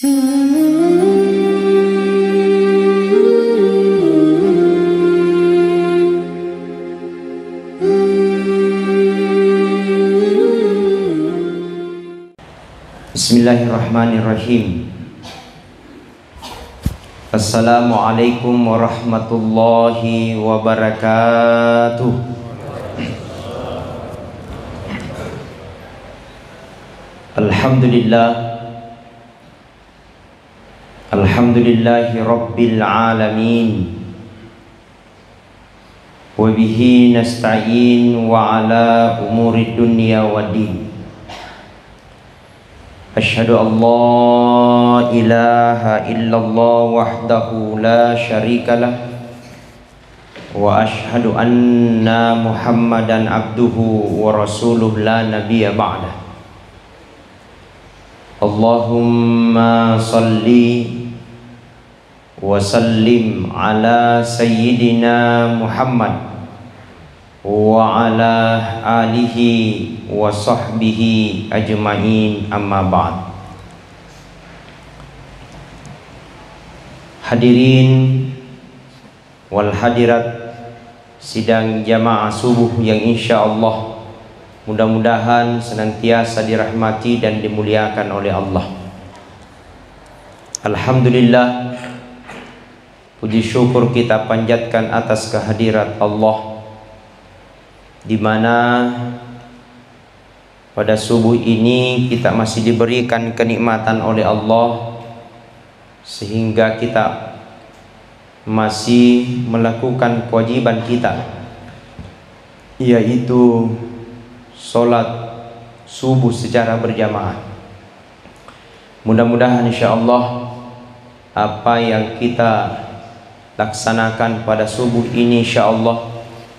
Bismillahirrahmanirrahim. Assalamualaikum warahmatullahi wabarakatuh. Alhamdulillahi rabbil alamin. Wa bihi nasta'in wa ala umuri dunya waddin. Asyhadu an la ilaha illallah wahdahu la syarikalah wa asyhadu anna Muhammadan abduhu wa rasuluh la nabiyya ba'dah. Allahumma salli wa sallim ala sayyidina Muhammad wa ala alihi wa sahbihi ajma'in, amma ba'd. Hadirin wal hadirat sidang jamaah subuh yang insyaallah mudah-mudahan senantiasa dirahmati dan dimuliakan oleh Allah. Alhamdulillah, puji syukur kita panjatkan atas kehadirat Allah, di mana pada subuh ini kita masih diberikan kenikmatan oleh Allah sehingga kita masih melakukan kewajiban kita, yaitu sholat subuh secara berjamaah. Mudah-mudahan insyaallah apa yang kita laksanakan pada subuh ini insyaallah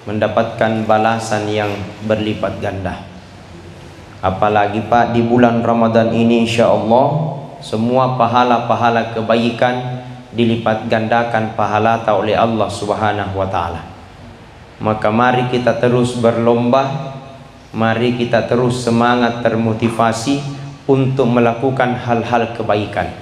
mendapatkan balasan yang berlipat ganda. Apalagi Pak, di bulan Ramadan ini insyaallah semua pahala-pahala kebaikan dilipat gandakan pahala oleh Allah Subhanahu wa taala. Maka mari kita terus berlomba, mari kita terus semangat termotivasi untuk melakukan hal-hal kebaikan.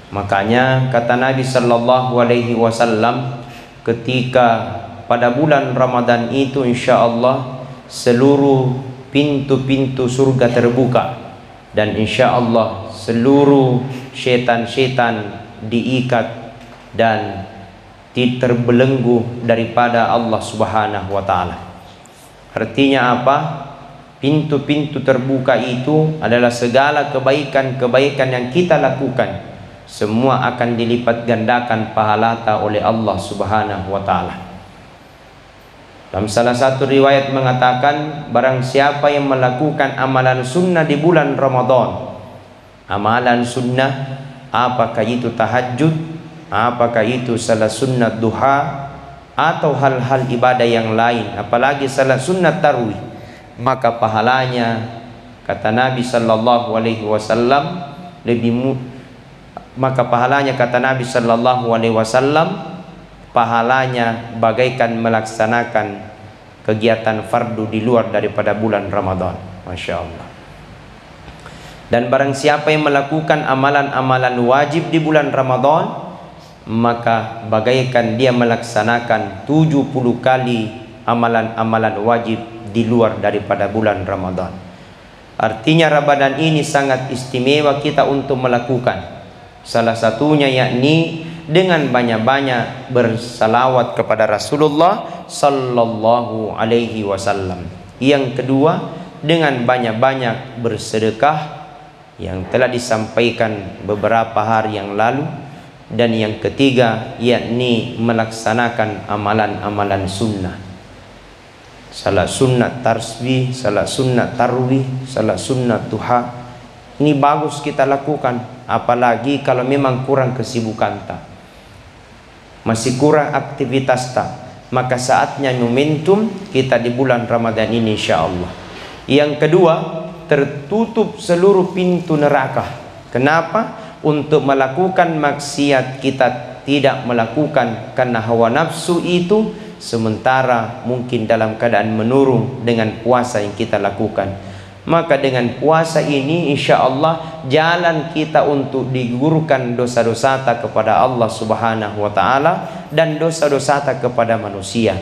Makanya kata Nabi sallallahu alaihi wasallam, ketika pada bulan Ramadan itu insyaallah seluruh pintu-pintu surga terbuka dan insyaallah seluruh setan-setan diikat dan terbelenggu daripada Allah Subhanahu wa taala. Artinya apa? Pintu-pintu terbuka itu adalah segala kebaikan-kebaikan yang kita lakukan, semua akan dilipat gandakan pahala oleh Allah Subhanahu wa taala. Dalam salah satu riwayat mengatakan, barang siapa yang melakukan amalan sunnah di bulan Ramadan, amalan sunnah, apakah itu tahajud, apakah itu salat sunnah duha, atau hal-hal ibadah yang lain, apalagi salat sunnah tarawih, maka pahalanya kata Nabi sallallahu alaihi wasallam maka pahalanya kata Nabi sallallahu alaihi wasallam pahalanya bagaikan melaksanakan kegiatan fardu di luar daripada bulan Ramadan. Masya Allah. Dan barang siapa yang melakukan amalan-amalan wajib di bulan Ramadan, maka bagaikan dia melaksanakan 70 kali amalan-amalan wajib di luar daripada bulan Ramadan. Artinya Ramadan ini sangat istimewa kita untuk melakukan. Salah satunya yakni dengan banyak-banyak bersalawat kepada Rasulullah sallallahu alaihi wasallam. Yang kedua, dengan banyak-banyak bersedekah yang telah disampaikan beberapa hari yang lalu. Dan yang ketiga yakni melaksanakan amalan-amalan sunnah. Salat sunnah tasbih, salat sunnah tarawih, salat sunnah duha. Ini bagus kita lakukan, apalagi kalau memang kurang kesibukan tak, masih kurang aktivitas tak, maka saatnya momentum kita di bulan Ramadan ini insyaallah. Yang kedua, tertutup seluruh pintu neraka. Kenapa? Untuk melakukan maksiat kita tidak melakukan karena hawa nafsu itu, sementara mungkin dalam keadaan menurun dengan puasa yang kita lakukan. Maka dengan puasa ini insya Allah jalan kita untuk digugurkan dosa-dosa kepada Allah Subhanahu wa Ta'ala dan dosa-dosa kepada manusia.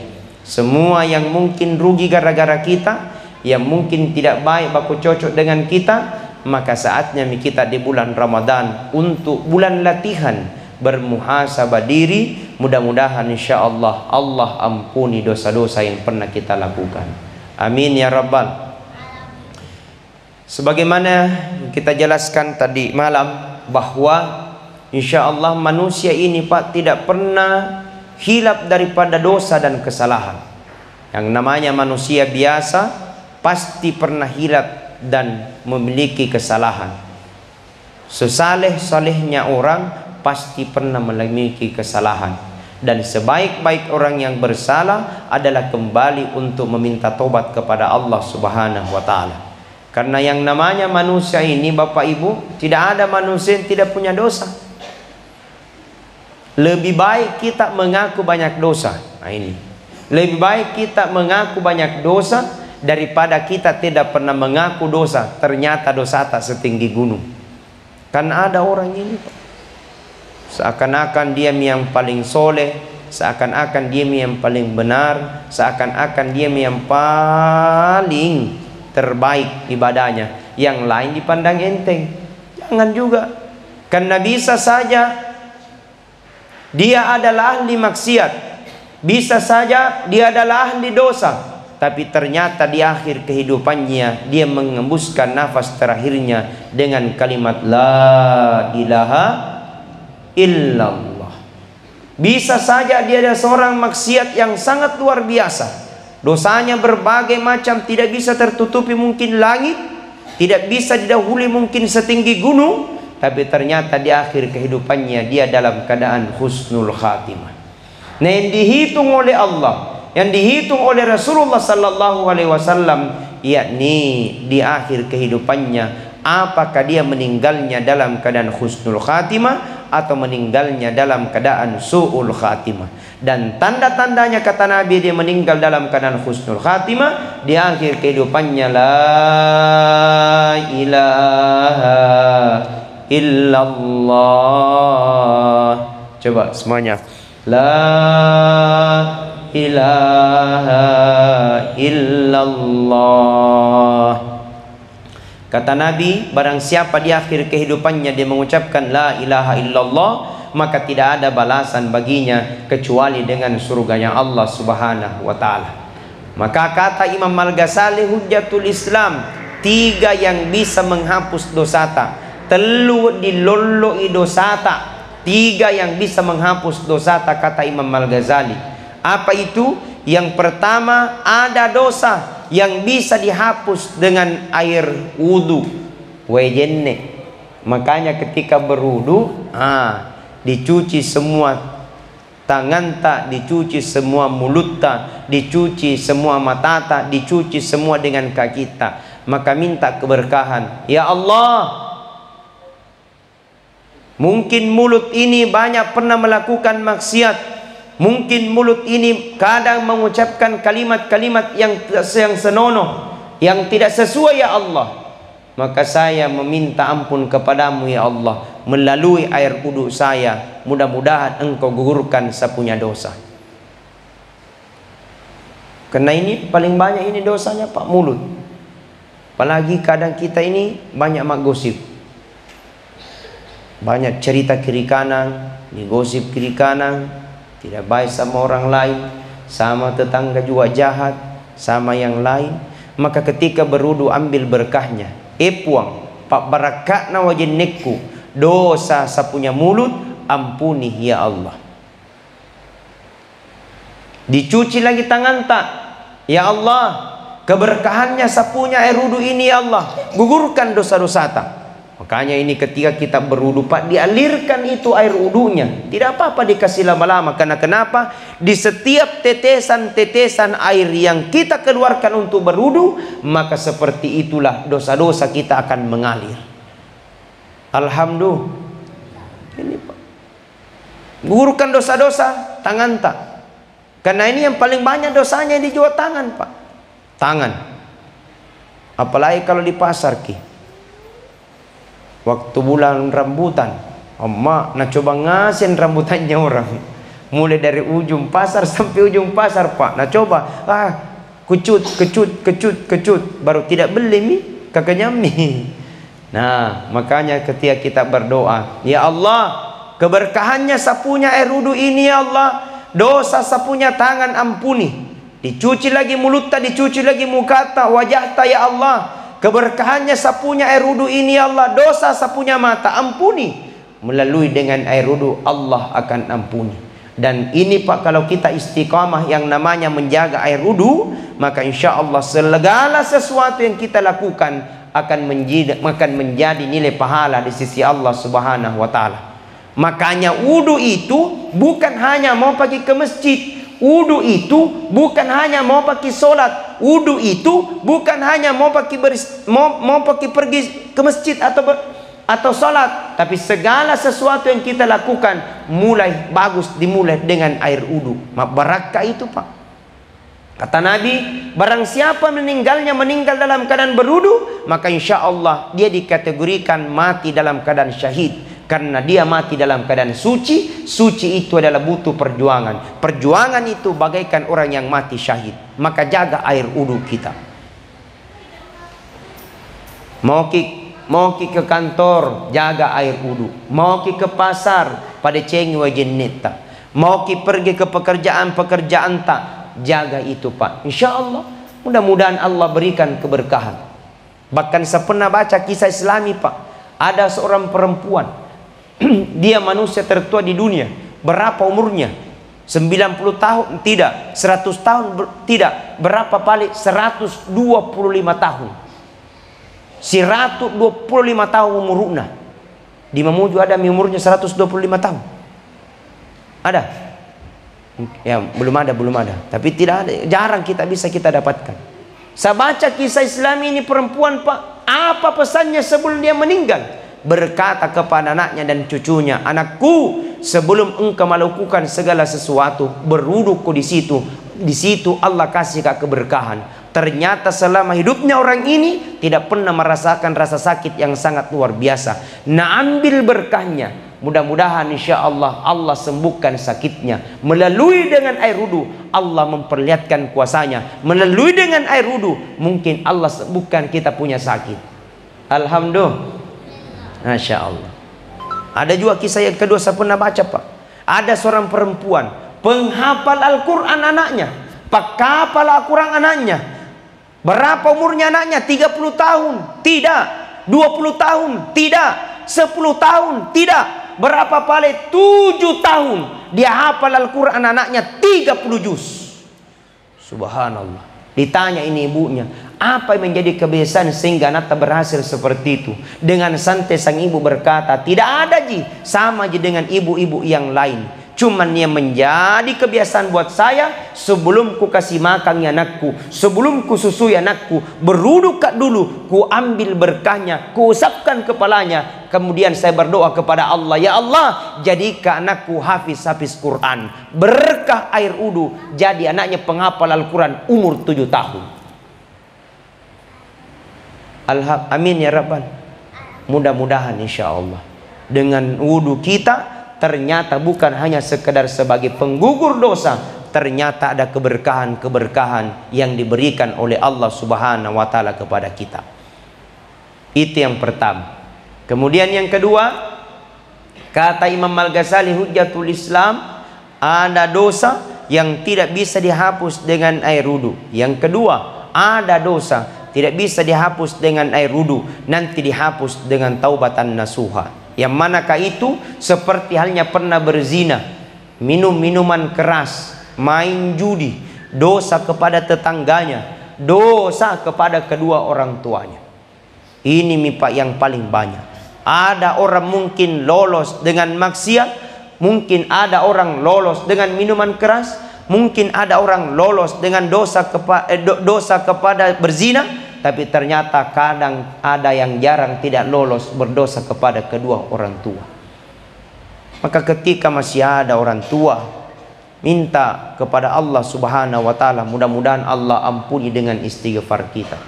Semua yang mungkin rugi gara-gara kita, yang mungkin tidak baik baku cocok dengan kita, maka saatnya kita di bulan Ramadan untuk bulan latihan bermuhasabah diri. Mudah-mudahan insya Allah Allah ampuni dosa-dosa yang pernah kita lakukan. Amin ya Rabbal. Sebagaimana kita jelaskan tadi malam bahwa insya Allah manusia ini Pak tidak pernah hilap daripada dosa dan kesalahan. Yang namanya manusia biasa pasti pernah hilap dan memiliki kesalahan. Sesaleh-salehnya orang pasti pernah memiliki kesalahan. Dan sebaik-baik orang yang bersalah adalah kembali untuk meminta tobat kepada Allah Subhanahu wa Ta'ala. Karena yang namanya manusia ini Bapak Ibu, tidak ada manusia yang tidak punya dosa. Lebih baik kita mengaku banyak dosa. Nah ini, lebih baik kita mengaku banyak dosa daripada kita tidak pernah mengaku dosa, ternyata dosa tak setinggi gunung. Kan ada orang ini seakan-akan dia yang paling soleh, seakan-akan dia yang paling benar, seakan-akan dia yang paling terbaik ibadahnya, yang lain dipandang enteng. Jangan juga, karena bisa saja dia adalah ahli maksiat, bisa saja dia adalah ahli dosa, tapi ternyata di akhir kehidupannya dia mengembuskan nafas terakhirnya dengan kalimat la ilaha illallah. Bisa saja dia adalah seorang maksiat yang sangat luar biasa, dosanya berbagai macam, tidak bisa tertutupi mungkin langit, tidak bisa didahului mungkin setinggi gunung, tapi ternyata di akhir kehidupannya dia dalam keadaan husnul khatimah. Nah, yang dihitung oleh Allah, yang dihitung oleh Rasulullah sallallahu alaihi wasallam, yakni di akhir kehidupannya apakah dia meninggalnya dalam keadaan husnul khatimah atau meninggalnya dalam keadaan su'ul khatimah. Dan tanda-tandanya kata Nabi dia meninggal dalam keadaan husnul khatimah di akhir kehidupannya la ilaha illallah. Coba semuanya, la ilaha illallah. Kata Nabi, barang siapa di akhir kehidupannya dia mengucapkan la ilaha illallah, maka tidak ada balasan baginya kecuali dengan surganya Allah Subhanahu wa Ta'ala. Maka kata Imam Al-Ghazali Hujjatul Islam, 3 yang bisa menghapus dosata, telu diloloi dosata, 3 yang bisa menghapus dosata kata Imam Al-Ghazali. Apa itu? Yang pertama, ada dosa yang bisa dihapus dengan air wudu, wejenne. Makanya ketika berwudu, dicuci semua tangan tak, dicuci semua mulut tak, dicuci semua mata tak, dicuci semua dengan kaki tak. Maka minta keberkahan. Ya Allah, mungkin mulut ini banyak pernah melakukan maksiat, mungkin mulut ini kadang mengucapkan kalimat-kalimat yang senonoh, yang tidak sesuai ya Allah. Maka saya meminta ampun kepadamu ya Allah melalui air wudu saya. Mudah-mudahan engkau gugurkan sepunya dosa. Karena ini paling banyak ini dosanya Pak, mulut. Apalagi kadang kita ini banyak gosip, banyak cerita kiri kanan, digosip kiri kanan, tidak baik sama orang lain, sama tetangga juga jahat, sama yang lain. Maka ketika berwudu ambil berkahnya, puang pak barakatna wajinniku, dosa sapunya mulut ampuni ya Allah. Dicuci lagi tangan tak, ya Allah keberkahannya sapunya air wudu ini ya Allah, gugurkan dosa-dosa tak. Makanya ini ketika kita berwudu Pak, dialirkan itu air wudunya, tidak apa-apa dikasih lama-lama. Karena kenapa? Di setiap tetesan-tetesan air yang kita keluarkan untuk berwudu, maka seperti itulah dosa-dosa kita akan mengalir. Alhamdulillah. Ini Pak, gugurkan dosa-dosa tangan tak. Karena ini yang paling banyak dosanya di jua tangan Pak. Tangan. Apalagi kalau di pasar ki, waktu bulan rambutan, emak nak coba ngasin rambutannya orang, mulai dari ujung pasar sampai ujung pasar pak, nak coba kecut, baru tidak beli mi kakaknya mi. Nah makanya ketika kita berdoa, ya Allah, keberkahannya sapunya air wudu ini ya Allah, dosa sapunya tangan ampuni, dicuci lagi mulutnya, dicuci lagi mukata, wajahta ya Allah, keberkahannya sapunya air wudu ini ya Allah, dosa sapunya mata ampuni, melalui dengan air wudu Allah akan ampuni. Dan ini pak, kalau kita istiqamah yang namanya menjaga air wudu, maka insya Allah segala sesuatu yang kita lakukan akan menjadi nilai pahala di sisi Allah Subhanahu wa Ta'ala. Makanya wudu itu bukan hanya mau pergi ke masjid, wudu itu bukan hanya mau pergi sholat, wudu itu bukan hanya mau pergi pergi ke masjid atau sholat, tapi segala sesuatu yang kita lakukan dimulai dengan air wudu. Barakah itu pak. Kata Nabi, barang siapa meninggal dalam keadaan berwudu, maka insya Allah dia dikategorikan mati dalam keadaan syahid. Karena dia mati dalam keadaan suci. Suci itu adalah butuh perjuangan. Perjuangan itu bagaikan orang yang mati syahid. Maka jaga air wudu kita. Mau ki ke kantor, jaga air wudu. Mau ki ke pasar, pada cengi wajin neta. Mau ki pergi ke pekerjaan tak, jaga itu pak. Insya Allah mudah-mudahan Allah berikan keberkahan. Bahkan saya pernah baca kisah Islami pak, ada seorang perempuan dia manusia tertua di dunia. Berapa umurnya? 90 tahun? Tidak. 100 tahun? Tidak. Berapa paling? 125 tahun. 125 tahun umurnya. Di Mamuju ada umurnya 125 tahun? Ada? Ya belum ada, tapi tidak ada, jarang kita dapatkan. Saya baca kisah Islam ini, perempuan pak, apa pesannya sebelum dia meninggal? Berkata kepada anaknya dan cucunya, anakku, sebelum engkau melakukan segala sesuatu, berwuduku di situ Allah kasih keberkahan. Ternyata selama hidupnya orang ini tidak pernah merasakan rasa sakit yang sangat luar biasa. Nah ambil berkahnya. Mudah-mudahan insya Allah Allah sembuhkan sakitnya. Melalui dengan air wudu Allah memperlihatkan kuasanya. Melalui dengan air wudu mungkin Allah sembuhkan kita punya sakit. Alhamdulillah. Masya Allah. Ada juga kisah yang kedua saya pernah baca pak. Ada seorang perempuan penghafal Al-Quran anaknya, penghafal Al-Quran anaknya. Berapa umurnya anaknya? 30 tahun? Tidak. 20 tahun? Tidak. 10 tahun? Tidak. Berapa paling? 7 tahun dia hafal Al-Quran anaknya 30 juz. Subhanallah. Ditanya ini ibunya, apa yang menjadi kebiasaan sehingga anak berhasil seperti itu? Dengan santai sang ibu berkata, tidak ada ji, sama ji dengan ibu-ibu yang lain. Cuman yang menjadi kebiasaan buat saya, sebelum ku kasih makan anakku, sebelum ku susui anakku, berwudu dulu, ku ambil berkahnya, ku usapkan kepalanya, kemudian saya berdoa kepada Allah, ya Allah, jadikan anakku hafiz Quran, berkah air wudu, jadi anaknya penghafal Al-Quran umur 7 tahun. Amin ya Rabbal. Mudah-mudahan insya Allah dengan wudu kita ternyata bukan hanya sekedar sebagai penggugur dosa, ternyata ada keberkahan-keberkahan yang diberikan oleh Allah Subhanahu wa Ta'ala kepada kita. Itu yang pertama. Kemudian yang kedua, kata Imam Al-Ghazali Hujjatul Islam, ada dosa yang tidak bisa dihapus dengan air wudu. Yang kedua, ada dosa tidak bisa dihapus dengan air wudu, nanti dihapus dengan taubatan nasuha. Yang manakah itu? Seperti halnya pernah berzina, minum minuman keras, main judi, dosa kepada tetangganya, dosa kepada kedua orang tuanya. Ini mipak yang paling banyak. Ada orang mungkin lolos dengan maksiat, mungkin ada orang lolos dengan minuman keras, mungkin ada orang lolos dengan dosa kepada berzina. Tapi ternyata kadang ada yang jarang tidak lolos, berdosa kepada kedua orang tua. Maka ketika masih ada orang tua, minta kepada Allah Subhanahu wa Ta'ala, mudah-mudahan Allah ampuni dengan istighfar kita.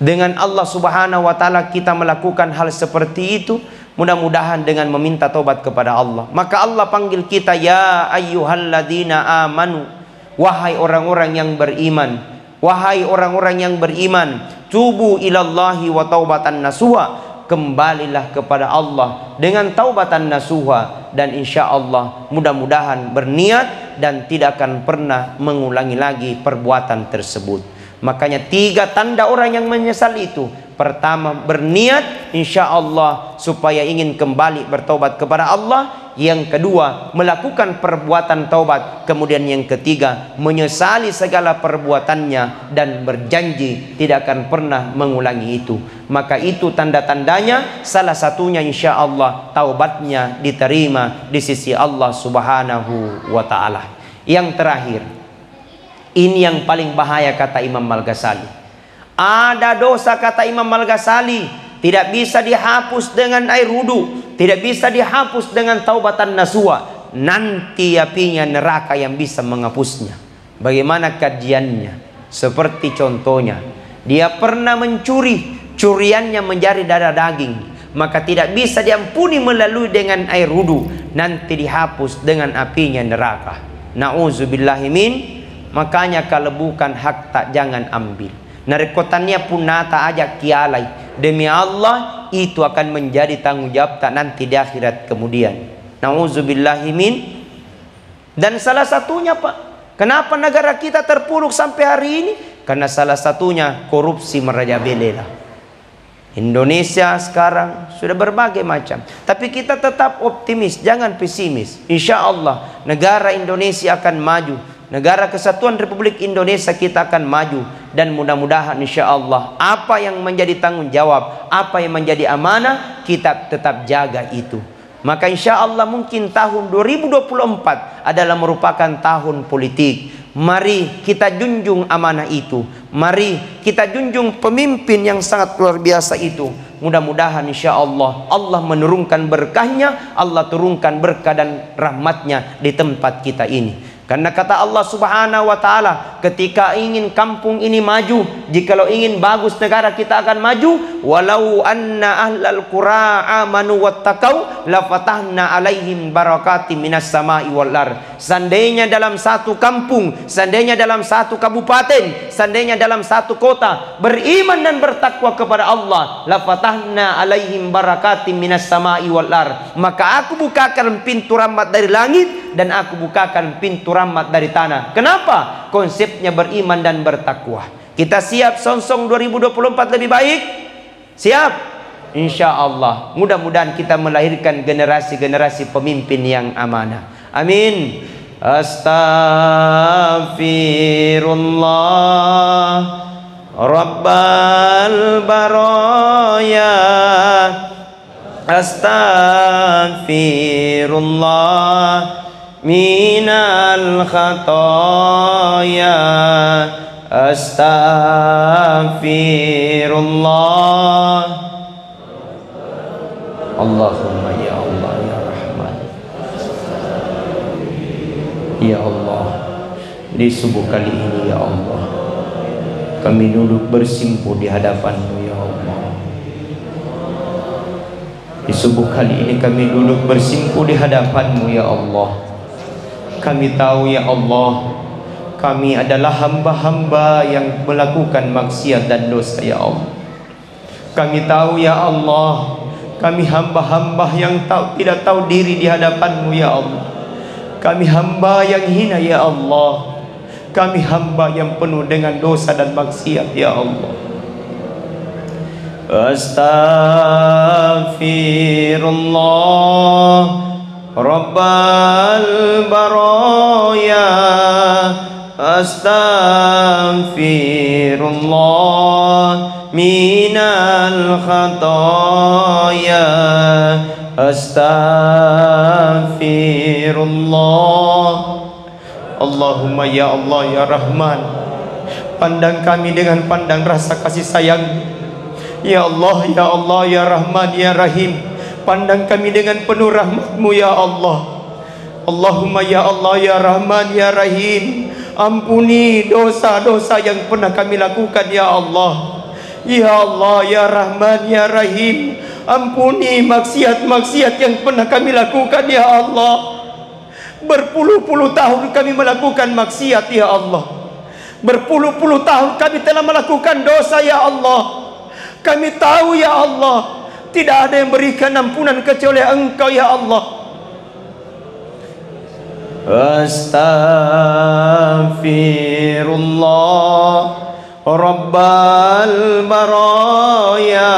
Dengan Allah Subhanahu wa taala kita melakukan hal seperti itu, mudah-mudahan dengan meminta taubat kepada Allah. Maka Allah panggil kita, ya ayyuhalladzina amanu, wahai orang-orang yang beriman, wahai orang-orang yang beriman, tubu ilallahi wa taubatan nasuha, kembalilah kepada Allah dengan taubatan nasuha, dan insya Allah mudah-mudahan berniat dan tidak akan pernah mengulangi lagi perbuatan tersebut. Makanya 3 tanda orang yang menyesal itu. Pertama, berniat insya Allah supaya ingin kembali bertaubat kepada Allah. Yang kedua, melakukan perbuatan taubat. Kemudian yang ketiga, menyesali segala perbuatannya dan berjanji tidak akan pernah mengulangi itu. Maka itu tanda-tandanya. Salah satunya insya Allah taubatnya diterima di sisi Allah Subhanahu wa ta'ala. Yang terakhir, ini yang paling bahaya kata Imam Al-Ghazali. Ada dosa kata Imam Al-Ghazali tidak bisa dihapus dengan air wudu, tidak bisa dihapus dengan taubatan nasuha. Nanti apinya neraka yang bisa menghapusnya. Bagaimana kajiannya? Seperti contohnya, dia pernah mencuri, curiannya menjadi darah daging, maka tidak bisa diampuni melalui dengan air wudu, nanti dihapus dengan apinya neraka. Na'udzubillahimin. Makanya kalau bukan hak tak jangan ambil. Narekotannya pun nata aja kialai. Demi Allah itu akan menjadi tanggung jawab tak nanti di akhirat kemudian. Na'udzubillahimin. Dan salah satunya Pak, kenapa negara kita terpuruk sampai hari ini? Karena salah satunya korupsi merajalela. Indonesia sekarang sudah berbagai macam. Tapi kita tetap optimis, jangan pesimis. Insya Allah negara Indonesia akan maju. Negara Kesatuan Republik Indonesia kita akan maju. Dan mudah-mudahan insya Allah apa yang menjadi tanggung jawab, apa yang menjadi amanah, kita tetap jaga itu. Maka insya Allah mungkin tahun 2024 adalah merupakan tahun politik. Mari kita junjung amanah itu. Mari kita junjung pemimpin yang sangat luar biasa itu. Mudah-mudahan insya Allah Allah menurunkan berkahnya, Allah turunkan berkah dan rahmatnya di tempat kita ini. Karena kata Allah Subhanahu wa ta'ala, ketika ingin kampung ini maju, jikalau ingin bagus negara kita akan maju. Walau anna ahlal qura amanu wattaqau lafatahna alaihim barakatim minas sama'i wal ard. Seandainya dalam satu kampung, seandainya dalam satu kabupaten, seandainya dalam satu kota beriman dan bertakwa kepada Allah, lafatahna alaihim barakatim minas sama'i wal ard, maka aku bukakan pintu rahmat dari langit dan aku bukakan pintu rahmat dari tanah. Kenapa? Konsepnya beriman dan bertakwa. Kita siap Songsong 2024 lebih baik? Siap? Insya Allah. Mudah-mudahan kita melahirkan generasi-generasi pemimpin yang amanah. Amin. Astaghfirullah Rabbal baraya. Astaghfirullah minal khataya. Astaghfirullah. Allahumma ya Allah ya Rahman. Ya Allah, di subuh kali ini ya Allah, kami duduk bersimpuh di hadapan-Mu ya Allah. Di subuh kali ini kami duduk bersimpuh di hadapan-Mu ya Allah. Kami tahu ya Allah, kami adalah hamba-hamba yang melakukan maksiat dan dosa ya Allah. Kami tahu ya Allah, kami hamba-hamba yang tidak tahu diri di hadapan-Mu ya Allah. Kami hamba yang hina ya Allah. Kami hamba yang penuh dengan dosa dan maksiat ya Allah. Astaghfirullah Rabbal baraya. Astaghfirullah minal khataya. Astaghfirullah. Allahumma ya Allah ya Rahman, pandang kami dengan pandang rasa kasih sayang. Ya Allah ya Allah ya Rahman ya Rahim, pandang kami dengan penuh rahmat-Mu ya Allah. Allahumma ya Allah ya Rahman ya Rahim, ampuni dosa-dosa yang pernah kami lakukan ya Allah. Ya Allah, Ya Rahman, Ya Rahim, ampuni maksiat-maksiat yang pernah kami lakukan ya Allah. Berpuluh-puluh tahun kami melakukan maksiat ya Allah. Berpuluh-puluh tahun kami telah melakukan dosa ya Allah. Kami tahu ya Allah, tidak ada yang berikan ampunan kecuali Engkau ya Allah. Astaghfirullah Rabbal baraya,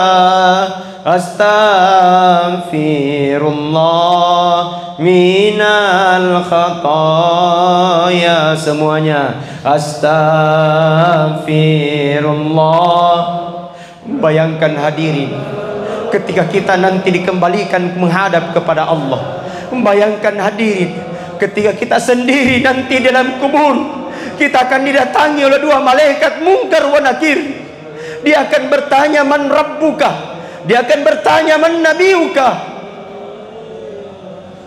astaghfirullah minal khataya. Semuanya astaghfirullah. Bayangkan hadirin, ketika kita nanti dikembalikan menghadap kepada Allah. Bayangkan hadirin, ketika kita sendiri nanti dalam kubur, kita akan didatangi oleh dua malaikat Munkar wa Nakir. Dia akan bertanya, man rabbuka? Dia akan bertanya, man nabiyuka?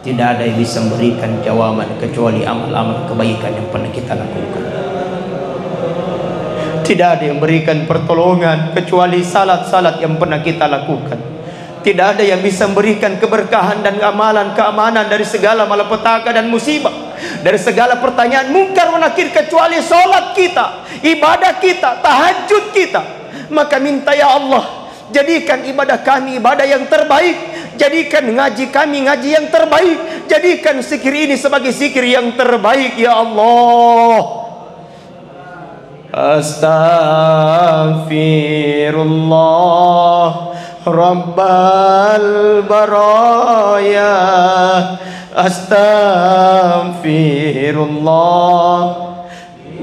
Tidak ada yang bisa memberikan jawaban kecuali amal-amal kebaikan yang pernah kita lakukan. Tidak ada yang memberikan pertolongan kecuali salat-salat yang pernah kita lakukan. Tidak ada yang bisa memberikan keberkahan dan keamanan dari segala malapetaka dan musibah, dari segala pertanyaan Munkar wa Nakir, kecuali solat kita, ibadah kita, tahajud kita. Maka minta ya Allah, jadikan ibadah kami ibadah yang terbaik, jadikan ngaji kami ngaji yang terbaik, jadikan zikir ini sebagai zikir yang terbaik ya Allah. Astaghfirullah Rabbal baraya, astaghfirullah.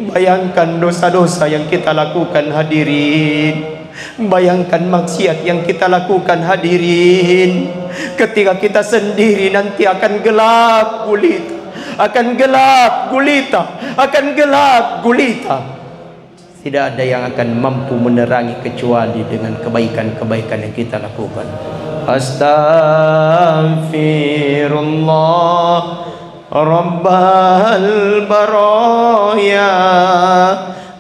Bayangkan dosa-dosa yang kita lakukan hadirin. Bayangkan maksiat yang kita lakukan hadirin. Ketika kita sendiri nanti akan gelap gulita, akan gelap gulita, akan gelap gulita. Tidak ada yang akan mampu menerangi kecuali dengan kebaikan-kebaikan yang kita lakukan. Astaghfirullah Rabbal baraya,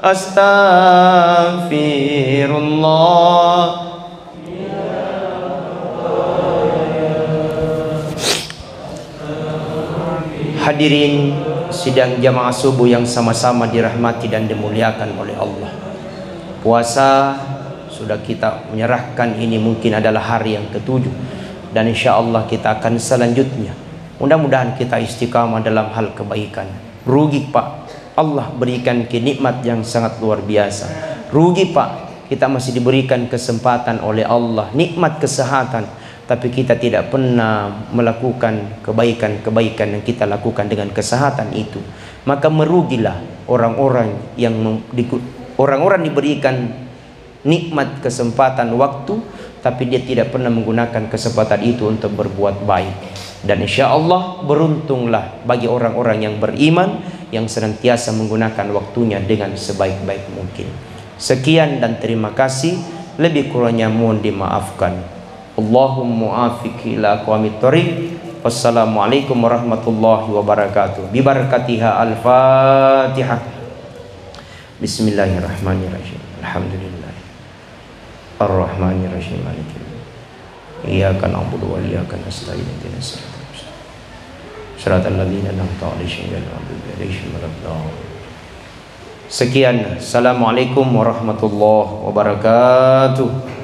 astaghfirullah. Hadirin sidang jamaah subuh yang sama-sama dirahmati dan dimuliakan oleh Allah. Puasa sudah kita menyerahkan, ini mungkin adalah hari yang ketujuh, dan insya Allah kita akan selanjutnya. Mudah-mudahan kita istiqamah dalam hal kebaikan. Rugi Pak, Allah berikan nikmat yang sangat luar biasa. Rugi Pak, kita masih diberikan kesempatan oleh Allah, nikmat kesehatan, tapi kita tidak pernah melakukan kebaikan-kebaikan yang kita lakukan dengan kesehatan itu. Maka merugilah orang-orang yang diberikan nikmat kesempatan waktu, tapi dia tidak pernah menggunakan kesempatan itu untuk berbuat baik. Dan insya Allah beruntunglah bagi orang-orang yang beriman, yang senantiasa menggunakan waktunya dengan sebaik-baik mungkin. Sekian dan terima kasih. Lebih kurangnya mohon dimaafkan. Allahumma afiq ila aqwamit thoriq. Wassalamualaikum warahmatullahi wabarakatuh. Bibarakatiha al-Fatihah. Bismillahirrahmanirrahim. Alhamdulillah Ar-Rahmanirrahim. Maliki Iyyaka na'budu wa iyyaka nasta'in. Ihdinas siratal ladzina an'amta 'alaihim ghairil maghdubi 'alaihim waladdallin. Sekian. Assalamualaikum warahmatullahi wabarakatuh.